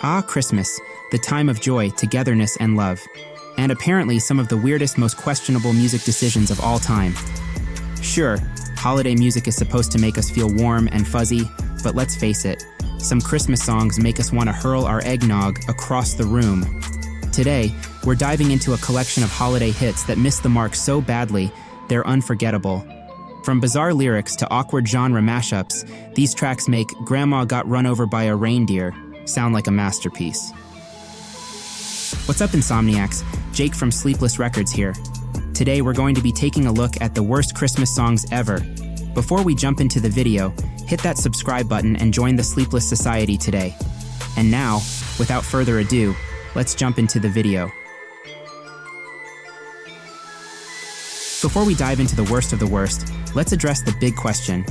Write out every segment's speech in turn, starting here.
Ah, Christmas, the time of joy, togetherness, and love. And apparently some of the weirdest, most questionable music decisions of all time. Sure, holiday music is supposed to make us feel warm and fuzzy, but let's face it, some Christmas songs make us want to hurl our eggnog across the room. Today, we're diving into a collection of holiday hits that miss the mark so badly, they're unforgettable. From bizarre lyrics to awkward genre mashups, these tracks make "Grandma Got Run Over by a Reindeer" sound like a masterpiece. What's up, Insomniacs? Jake from Sleepless Records here. Today we're going to be taking a look at the worst Christmas songs ever. Before we jump into the video, hit that subscribe button and join the Sleepless Society today. And now, without further ado, let's jump into the video. Before we dive into the worst of the worst, let's address the big question.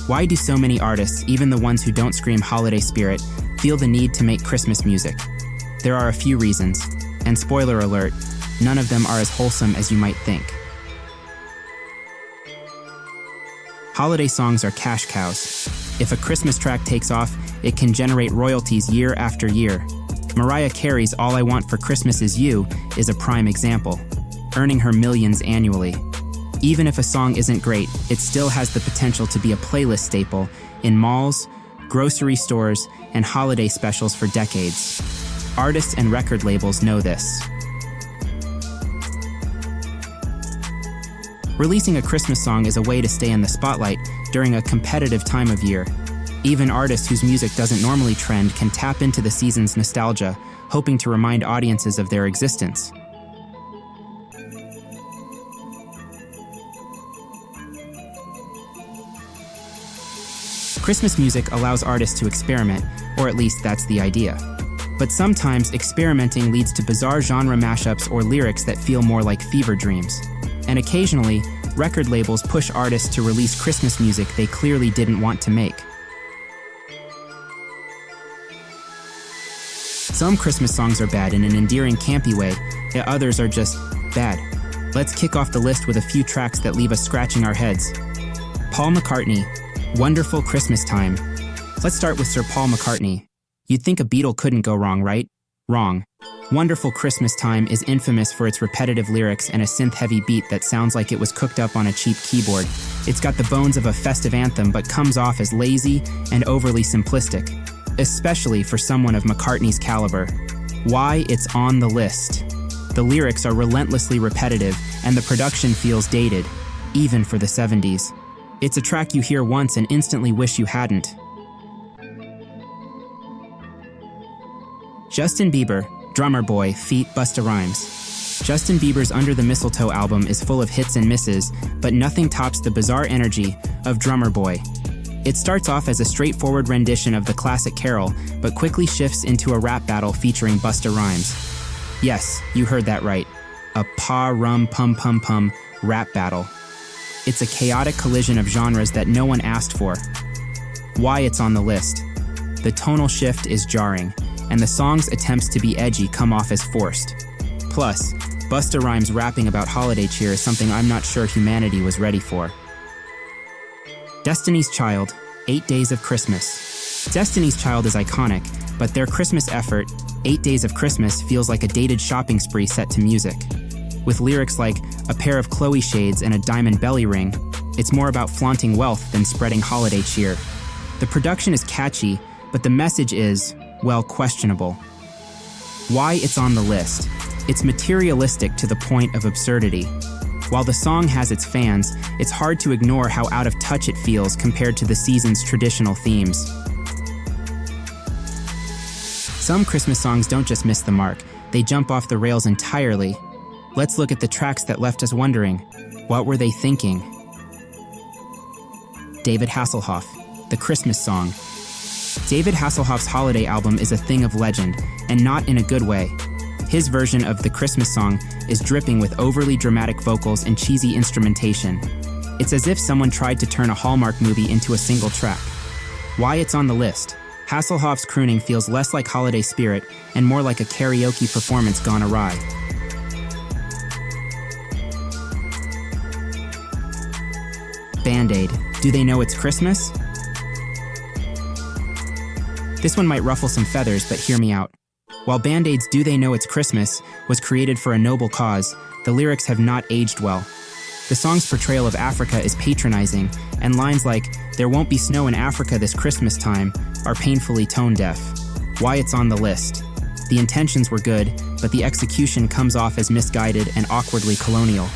Why do so many artists, even the ones who don't scream holiday spirit, feel the need to make Christmas music? There are a few reasons, and spoiler alert, none of them are as wholesome as you might think. Holiday songs are cash cows. If a Christmas track takes off, it can generate royalties year after year. Mariah Carey's "All I Want for Christmas Is You" is a prime example, earning her millions annually. Even if a song isn't great, it still has the potential to be a playlist staple in malls, grocery stores, and holiday specials for decades. Artists and record labels know this. Releasing a Christmas song is a way to stay in the spotlight during a competitive time of year. Even artists whose music doesn't normally trend can tap into the season's nostalgia, hoping to remind audiences of their existence. Christmas music allows artists to experiment, or at least that's the idea. But sometimes experimenting leads to bizarre genre mashups or lyrics that feel more like fever dreams. And occasionally, record labels push artists to release Christmas music they clearly didn't want to make. Some Christmas songs are bad in an endearing, campy way, yet others are just bad. Let's kick off the list with a few tracks that leave us scratching our heads. Paul McCartney, "Wonderful Christmas Time." Let's start with Sir Paul McCartney. You'd think a Beatle couldn't go wrong, right? Wrong. "Wonderful Christmas Time" is infamous for its repetitive lyrics and a synth-heavy beat that sounds like it was cooked up on a cheap keyboard. It's got the bones of a festive anthem but comes off as lazy and overly simplistic, especially for someone of McCartney's caliber. Why it's on the list? The lyrics are relentlessly repetitive and the production feels dated, even for the 70s. It's a track you hear once and instantly wish you hadn't. Justin Bieber, "Drummer Boy" feat. Busta Rhymes. Justin Bieber's Under the Mistletoe album is full of hits and misses, but nothing tops the bizarre energy of "Drummer Boy." It starts off as a straightforward rendition of the classic carol, but quickly shifts into a rap battle featuring Busta Rhymes. Yes, you heard that right. A pa-rum-pum-pum-pum rap battle. It's a chaotic collision of genres that no one asked for. Why it's on the list? The tonal shift is jarring, and the song's attempts to be edgy come off as forced. Plus, Busta Rhymes rapping about holiday cheer is something I'm not sure humanity was ready for. Destiny's Child, "8 Days of Christmas." Destiny's Child is iconic, but their Christmas effort, "8 Days of Christmas," feels like a dated shopping spree set to music. With lyrics like "a pair of Chloe shades and a diamond belly ring," it's more about flaunting wealth than spreading holiday cheer. The production is catchy, but the message is, well, questionable. Why it's on the list? It's materialistic to the point of absurdity. While the song has its fans, it's hard to ignore how out of touch it feels compared to the season's traditional themes. Some Christmas songs don't just miss the mark, they jump off the rails entirely. Let's look at the tracks that left us wondering, what were they thinking? David Hasselhoff, "The Christmas Song." David Hasselhoff's holiday album is a thing of legend, and not in a good way. His version of "The Christmas Song" is dripping with overly dramatic vocals and cheesy instrumentation. It's as if someone tried to turn a Hallmark movie into a single track. Why it's on the list? Hasselhoff's crooning feels less like holiday spirit and more like a karaoke performance gone awry. Band-Aid, "Do They Know It's Christmas?" This one might ruffle some feathers, but hear me out. While Band-Aid's "Do They Know It's Christmas" was created for a noble cause, the lyrics have not aged well. The song's portrayal of Africa is patronizing, and lines like, "There won't be snow in Africa this Christmas time," are painfully tone-deaf. Why it's on the list? The intentions were good, but the execution comes off as misguided and awkwardly colonial.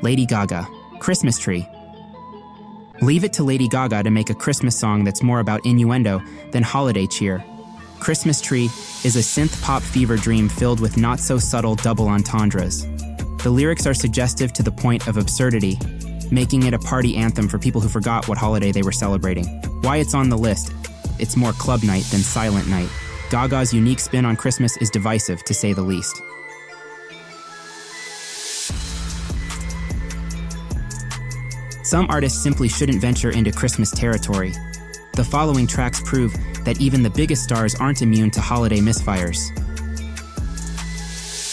Lady Gaga, Christmas Tree. Leave it to Lady Gaga to make a Christmas song that's more about innuendo than holiday cheer. Christmas Tree is a synth-pop fever dream filled with not-so-subtle double entendres. The lyrics are suggestive to the point of absurdity, making it a party anthem for people who forgot what holiday they were celebrating. Why it's on the list? It's more club night than silent night. Gaga's unique spin on Christmas is divisive, to say the least. Some artists simply shouldn't venture into Christmas territory. The following tracks prove that even the biggest stars aren't immune to holiday misfires.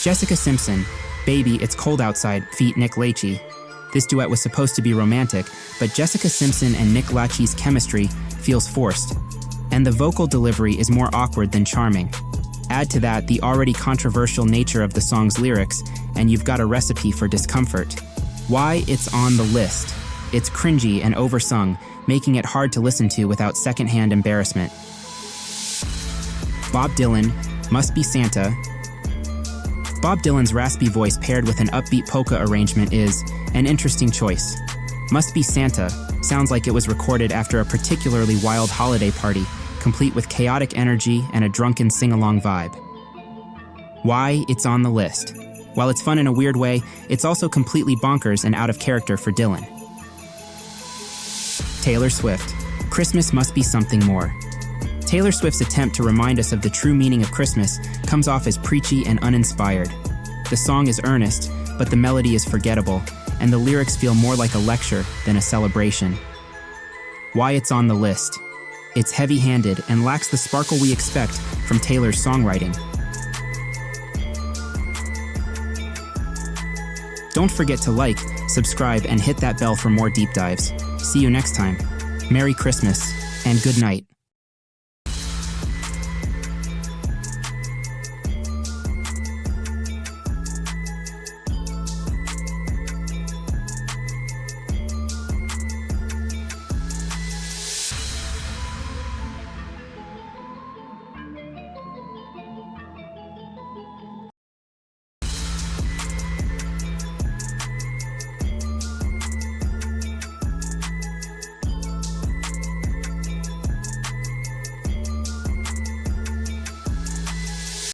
Jessica Simpson, Baby, It's Cold Outside, feat. Nick Lachey. This duet was supposed to be romantic, but Jessica Simpson and Nick Lachey's chemistry feels forced, and the vocal delivery is more awkward than charming. Add to that the already controversial nature of the song's lyrics, and you've got a recipe for discomfort. Why it's on the list? It's cringy and oversung, making it hard to listen to without secondhand embarrassment. Bob Dylan, Must Be Santa. Bob Dylan's raspy voice paired with an upbeat polka arrangement is an interesting choice. Must Be Santa sounds like it was recorded after a particularly wild holiday party, complete with chaotic energy and a drunken sing-along vibe. Why it's on the list? While it's fun in a weird way, it's also completely bonkers and out of character for Dylan. Taylor Swift, Christmas Must Be Something More. Taylor Swift's attempt to remind us of the true meaning of Christmas comes off as preachy and uninspired. The song is earnest, but the melody is forgettable, and the lyrics feel more like a lecture than a celebration. Why it's on the list? It's heavy-handed and lacks the sparkle we expect from Taylor's songwriting. Don't forget to like, subscribe, and hit that bell for more deep dives. See you next time. Merry Christmas, and good night.